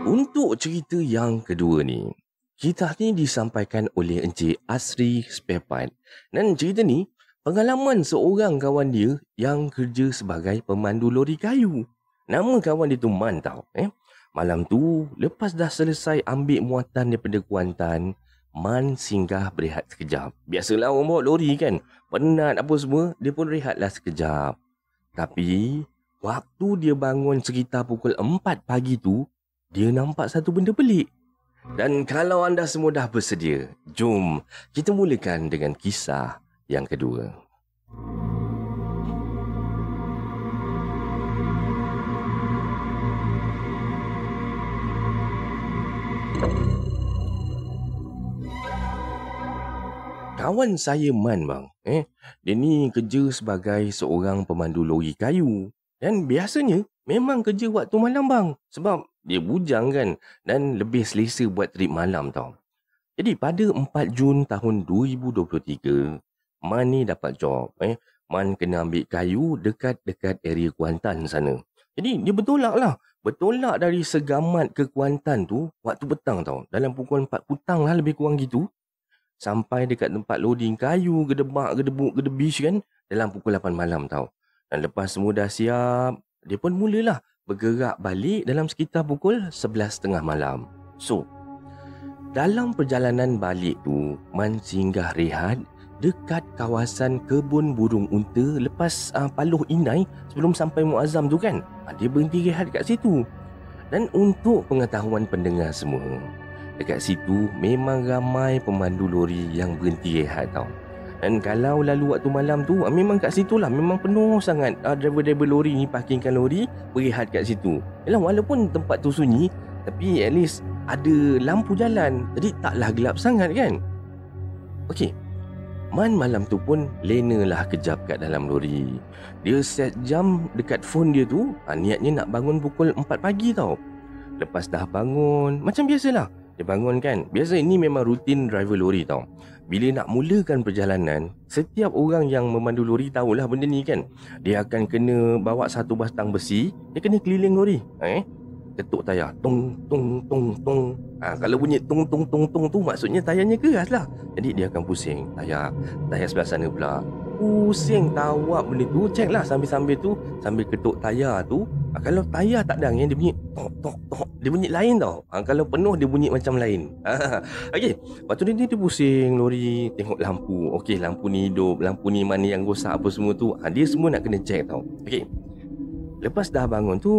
Untuk cerita yang kedua ni, cerita ni disampaikan oleh Encik Asri Spare Part. Dan cerita ni, pengalaman seorang kawan dia yang kerja sebagai pemandu lori kayu. Nama kawan dia tu Man tau. Malam tu, lepas dah selesai ambil muatan daripada Kuantan, Man singgah berehat sekejap. Biasalah orang bawa lori kan, penat apa semua, dia pun rehatlah sekejap. Tapi, waktu dia bangun sekitar pukul 4 pagi tu, dia nampak satu benda pelik. Dan kalau anda semua dah bersedia, jom kita mulakan dengan kisah yang kedua. Kawan saya Man bang, dia ni kerja sebagai seorang pemandu lori kayu. Dan biasanya memang kerja waktu malam bang. Sebab dia bujang kan dan lebih selesa buat trip malam tau. Jadi pada 4 Jun tahun 2023, Man ni dapat job. Man kena ambil kayu dekat area Kuantan sana. Jadi dia bertolak lah. Bertolak dari Segamat ke Kuantan tu waktu petang tau. Dalam pukul 4 petang lah lebih kurang gitu. Sampai dekat tempat loading kayu, gedebak, gedebuk, gedebis kan dalam pukul 8 malam tau. Dan lepas semua dah siap, dia pun mulalah bergerak balik dalam sekitar pukul 11.30 malam. So, dalam perjalanan balik tu, Man singgah rehat dekat kawasan kebun burung unta lepas Paluh Inai sebelum sampai Muazzam tu kan. Dia berhenti rehat kat situ. Dan untuk pengetahuan pendengar semua, dekat situ memang ramai pemandu lori yang berhenti rehat tau. Dan kalau lalu waktu malam tu, memang kat situ lah, memang penuh sangat driver-driver lori ni parkingkan lori, berehat kat situ. Yalah, walaupun tempat tu sunyi, tapi at least ada lampu jalan, jadi taklah gelap sangat kan. Okey, Man malam tu pun lena lah kejap kat dalam lori. Dia set jam dekat phone dia tu, niatnya nak bangun pukul 4 pagi tau. Lepas dah bangun, macam biasalah, dia bangun kan. Biasa ini memang rutin driver lori tau. Bila nak mulakan perjalanan, setiap orang yang memandu lori tahulah benda ni kan. Dia akan kena bawa satu batang besi, dia kena keliling lori. Ketuk tayar, tong tong tong tong. Kalau bunyi tong tong tong tong tu maksudnya tayarnya keras lah. Jadi dia akan pusing tayar sebelah sana pula. Pusing tawak benda tu. Check lah sambil-sambil tu, sambil ketuk tayar tu. Kalau tayar tak ada angin, dia bunyi tok tok tok. Dia bunyi lain tau. Kalau penuh dia bunyi macam lain. Okey, lepas tu dia pusing lori, tengok lampu. Okey, lampu ni hidup, lampu ni mana yang rosak apa semua tu. Dia semua nak kena check tau. Okey, lepas dah bangun tu,